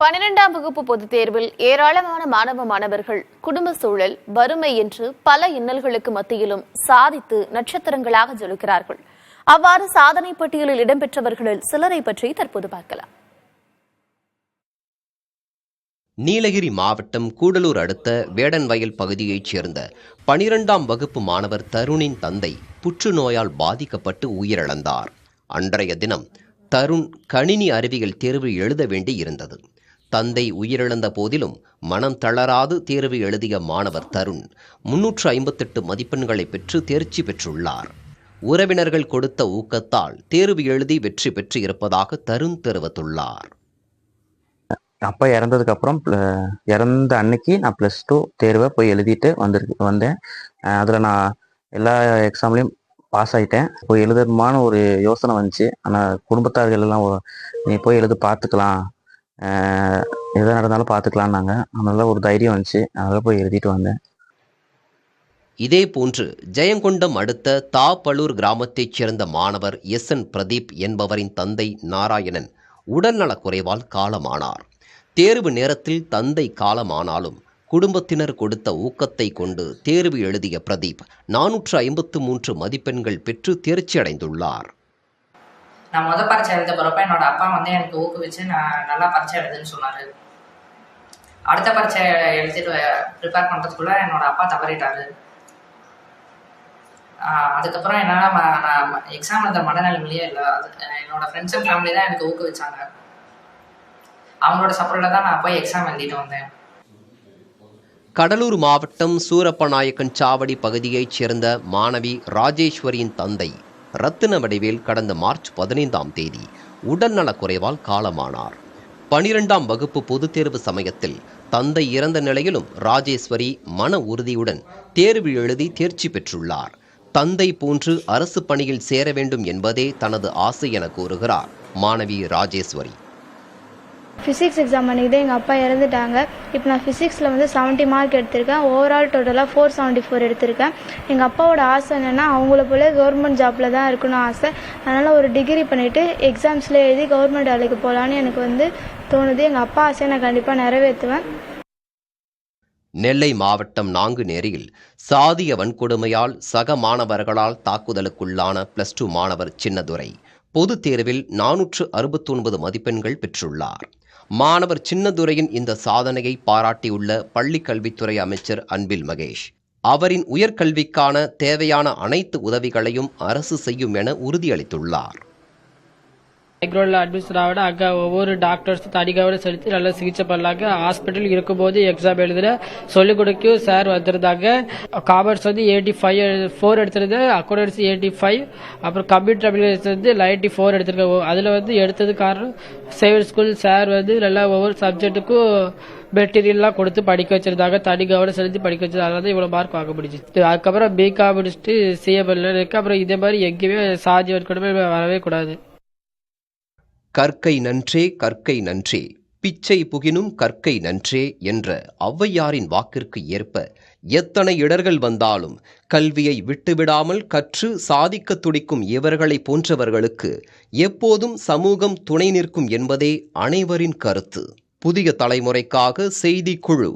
12ஆம் வகுப்பு பொதுத் தேர்வில் ஏராளமான மாணவர்கள் குடும்ப சூழல், வறுமை என்று பல இன்னல்களுக்கு மத்தியிலும் சாதித்து நட்சத்திரங்களாக ஜொலிக்கிறார்கள். அவ்வாறு சாதனை பட்டியலில் இடம்பெற்றவர்களில் சிலரை பற்றி தற்போது பார்க்கலாம். நீலகிரி மாவட்டம் கூடலூர் அடுத்த வேடன்வயல் பகுதியைச் சேர்ந்த 12ஆம் வகுப்பு மாணவர் தருணின் தந்தை புற்றுநோயால் பாதிக்கப்பட்டு உயிரிழந்தார். அன்றைய தினம் தருண் கணினி அறிவியல் தேர்வு எழுத வேண்டி இருந்தது. தந்தை உயிரிழந்த போதிலும் மனம் தளராது தேர்வு எழுதிய மாணவர் தருண் 358 மதிப்பெண்களை பெற்று தேர்ச்சி பெற்றுள்ளார். உறவினர்கள் கொடுத்த ஊக்கத்தால் தேர்வு எழுதி வெற்றி பெற்று இருப்பதாக தருண் தெரிவித்துள்ளார். அப்பா இறந்ததுக்கு அப்புறம் இறந்த அன்னைக்கு நான் +2 தேர்வை போய் எழுதிட்டு வந்தேன். அதில் நான் எல்லா எக்ஸாம்லேயும் பாஸ் ஆகிட்டேன். போய் எழுதுமான ஒரு யோசனை வந்துச்சு. ஆனால் குடும்பத்தார்கள் எல்லாம் நீ போய் எழுது பார்த்துக்கலாம், எதாக நடந்தாலும் பார்த்துக்கலான்னாங்க. அதனால ஒரு தைரியம் வந்துச்சு. அதனால போய் எழுதிட்டு வந்தேன். இதே போன்று ஜெயங்கொண்டம் அடுத்த தாப்பலூர் கிராமத்தைச் சேர்ந்த மாணவர் SN பிரதீப் என்பவரின் தந்தை நாராயணன் உடல்நலக் குறைவால் காலமானார். தேர்வு நேரத்தில் தந்தை காலமானாலும் குடும்பத்தினர் கொடுத்த ஊக்கத்தை கொண்டு தேர்வு எழுதிய பிரதீப் 453 மதிப்பெண்கள் பெற்று தேர்ச்சி அடைந்துள்ளார். நான் பரீட்சை எழுத போகிறப்ப என்னோட அப்பா எனக்கு ஊக்குவிச்சு நான் நல்லா பரீட்சை எழுதுன்னு சொன்னார். அடுத்த பரீட்சை எழுதிட்டு ப்ரிப்பேர் பண்ணுறதுக்குள்ள என்னோட அப்பா தவறிட்டாரு. அதுக்கப்புறம் என்னால் நான் எக்ஸாம் எழுத மனநிலைமையிலே இல்லை. என்னோட ஃப்ரெண்ட்ஸ் அண்ட் ஃபேமிலி தான் எனக்கு ஊக்குவிச்சாங்க. அவங்களோட சப்போர்ட்டில் தான் நான் போய் எக்ஸாம் எழுதிட்டு வந்தேன். கடலூர் மாவட்டம் சூரப்பநாயக்கன் சாவடி பகுதியைச் சேர்ந்த மாணவி ராஜேஸ்வரியின் தந்தை ரத்தின வடிவேல் கடந்த மார்ச் 15ஆம் தேதி உடல்நலக் குறைவால் காலமானார். 12ஆம் வகுப்பு பொதுத் தேர்வு சமயத்தில் தந்தை இறந்த நிலையிலும் ராஜேஸ்வரி மன உறுதியுடன் தேர்வு எழுதி தேர்ச்சி பெற்றுள்ளார். தந்தை போன்று அரசு பணியில் சேர வேண்டும் என்பதே தனது ஆசை என கூறுகிறார் மாணவி ராஜேஸ்வரி. ஃபிசிக்ஸ் எக்ஸாம் அன்றைக்கி தான் எங்கள் அப்பா இறந்துட்டாங்க. இப்போ நான் ஃபிசிக்ஸில் 70 மார்க் எடுத்திருக்கேன். ஓவரால் டோட்டலாக 474 எடுத்திருக்கேன். எங்கள் அப்பாவோட ஆசை என்னென்னா அவங்கள போல கவர்மெண்ட் ஜாப்பில் தான் இருக்கணும்னு ஆசை. அதனால் ஒரு டிகிரி பண்ணிவிட்டு எக்ஸாம்ஸில் எழுதி கவர்மெண்ட் வேலைக்கு போகலான்னு எனக்கு தோணுது. எங்கள் அப்பா ஆசையை நான் கண்டிப்பாக நிறைவேற்றுவேன். நெல்லை மாவட்டம் நாங்குநேரியில் சாதிய வன்கொடுமையால் சக மாணவர்களால் தாக்குதலுக்குள்ளான +2 மாணவர் சின்னதுரை பொதுத் தேர்வில் 469 மதிப்பெண்கள் பெற்றுள்ளார். மாணவர் சின்னதுரையின் இந்த சாதனையை பாராட்டியுள்ள பள்ளிக்கல்வித்துறை அமைச்சர் அன்பில் மகேஷ், அவரின் உயர்கல்விக்கான தேவையான அனைத்து உதவிகளையும் அரசு செய்யும் என உறுதியளித்துள்ளார். மைக்ரோவில் அட்மிஷன் ஆகிட அங்கே ஒவ்வொரு டாக்டர்ஸும் தனிக்காக செலுத்தி நல்லா சிகிச்சை பண்ணலாங்க. ஹாஸ்பிட்டல் இருக்கும்போது எக்ஸாம் எழுதுற சொல்லிக் கொடுக்க சார் வந்துருந்தாங்க. காமர்ஸ் 85 எடுத்துருது, அக்கௌண்டன்சி 85, அப்புறம் கம்ப்யூட்டர் அப்ளிகேஷன் 94 எடுத்திருக்காங்க. அதில் எடுத்தது காரணம் சேவல் ஸ்கூல் சார் நல்லா ஒவ்வொரு சப்ஜெக்ட்டுக்கும் மெட்டீரியல்லாம் கொடுத்து படிக்க வச்சிருந்தாங்க. தனி கவனம் செலுத்தி படிக்க வச்சது. அதனால இவ்வளோ மார்க் வாங்க முடிஞ்சிச்சு. அதுக்கப்புறம் பிகாம் முடிச்சுட்டு சிஎம்எல் இருக்கு. அப்புறம் இதே மாதிரி எங்கேயுமே சாதி வன்கொடுமை வரவே கூடாது. கற்கை நன்றே கற்கை நன்றே, பிச்சை புகினும் கற்கை நன்றே என்ற ஔவையாரின் வாக்கிற்கு ஏற்ப எத்தனை இடர்கள் வந்தாலும் கல்வியை விட்டுவிடாமல் கற்று சாதிக்க துடிக்கும் இவர்களை போன்றவர்களுக்கு எப்போதும் சமூகம் துணை நிற்கும் என்பதே அனைவரின் கருத்து. புதிய தலைமுறைக்காக செய்திக்குழு.